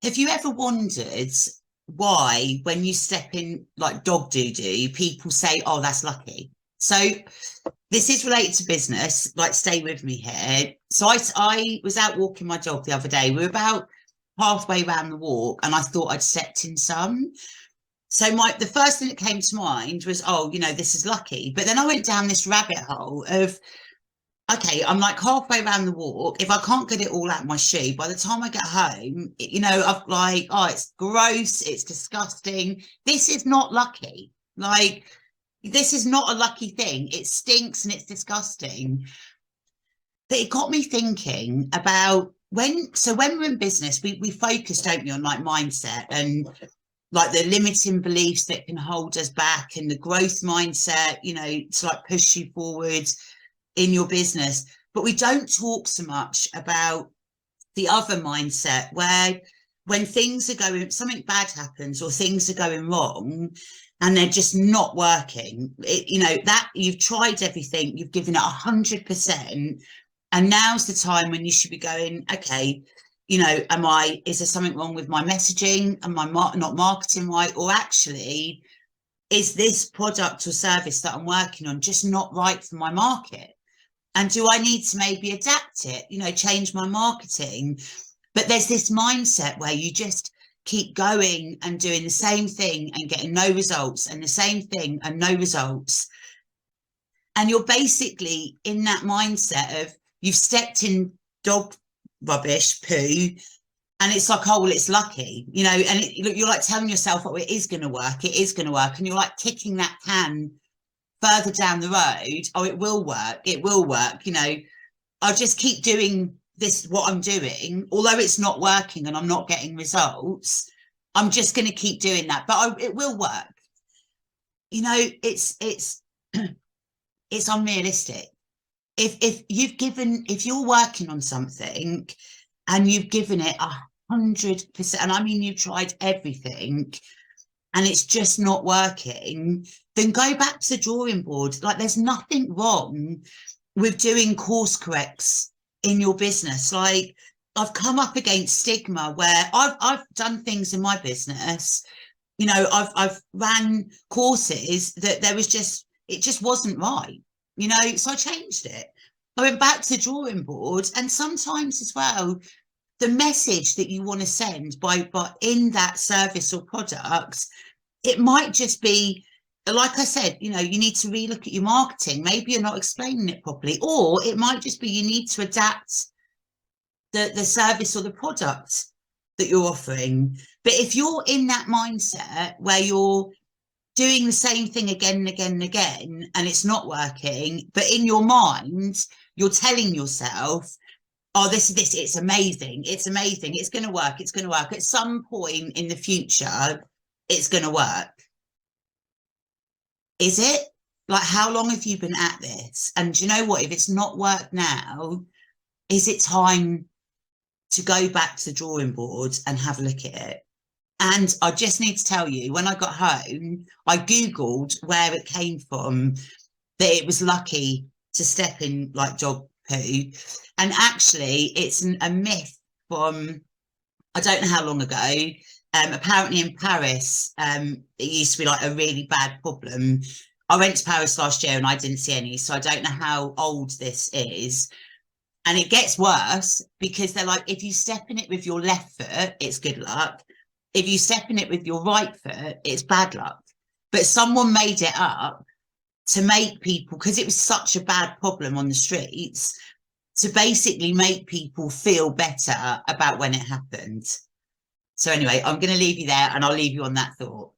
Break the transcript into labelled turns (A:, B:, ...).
A: Have you ever wondered why, when you step in like dog doo doo, people say, "Oh, that's lucky"? So this is related to business. Like, stay with me here. So I was out walking my dog the other day. We were about halfway around the walk, and I thought I'd stepped in some. So the first thing that came to mind was, oh, this is lucky. But then I went down this rabbit hole of, okay, I'm like halfway around the walk. If I can't get it all out my shoe, by the time I get home, I've like, oh, it's gross, it's disgusting. This is not lucky. Like, this is not a lucky thing. It stinks and it's disgusting. But it got me thinking about when we're in business, we focus, don't we, on like mindset and like the limiting beliefs that can hold us back and the growth mindset, to like push you forward in your business. But we don't talk so much about the other mindset where when things are something bad happens or things are going wrong and they're just not working, that you've tried everything, you've given it 100%. And now's the time when you should be going, okay, is there something wrong with my messaging? Am I not marketing right? Or actually, is this product or service that I'm working on just not right for my market? And do I need to maybe adapt it, change my marketing? But there's this mindset where you just keep going and doing the same thing and getting no results, and the same thing and no results. And you're basically in that mindset of you've stepped in dog rubbish, poo, and it's like, oh, well, it's lucky, and you're like telling yourself, oh, it is going to work. It is going to work. And you're like kicking that can further down the road. Oh, it will work. It will work. I'll just keep doing this, what I'm doing, although it's not working and I'm not getting results. I'm just going to keep doing that, but it will work. It's it's unrealistic. If you're working on something and you've given it 100%, and I mean you've tried everything and it's just not working, then go back to the drawing board. Like, there's nothing wrong with doing course corrects in your business. Like, I've come up against stigma where I've done things in my business. I've ran courses that it just wasn't right. So I changed it. I went back to the drawing board, and sometimes as well, the message that you want to send by in that service or product, it might just be, like I said, you need to relook at your marketing. Maybe you're not explaining it properly, or it might just be you need to adapt the service or the product that you're offering. But if you're in that mindset where you're doing the same thing again and again and again, and it's not working, but in your mind, you're telling yourself, oh, this, it's amazing. It's amazing. It's going to work. It's going to work. At some point in the future, it's going to work. Is it? Like, how long have you been at this? And do you know what? If it's not worked now, is it time to go back to the drawing board and have a look at it? And I just need to tell you, when I got home, I Googled where it came from, that it was lucky to step in like dog poo. And actually, it's a myth from, I don't know how long ago. Apparently in Paris, it used to be like a really bad problem. I went to Paris last year and I didn't see any, so I don't know how old this is. And it gets worse because they're like, if you step in it with your left foot, it's good luck. If you step in it with your right foot, it's bad luck. But someone made it up to make people, because it was such a bad problem on the streets, to basically make people feel better about when it happened. So anyway, I'm going to leave you there and I'll leave you on that thought.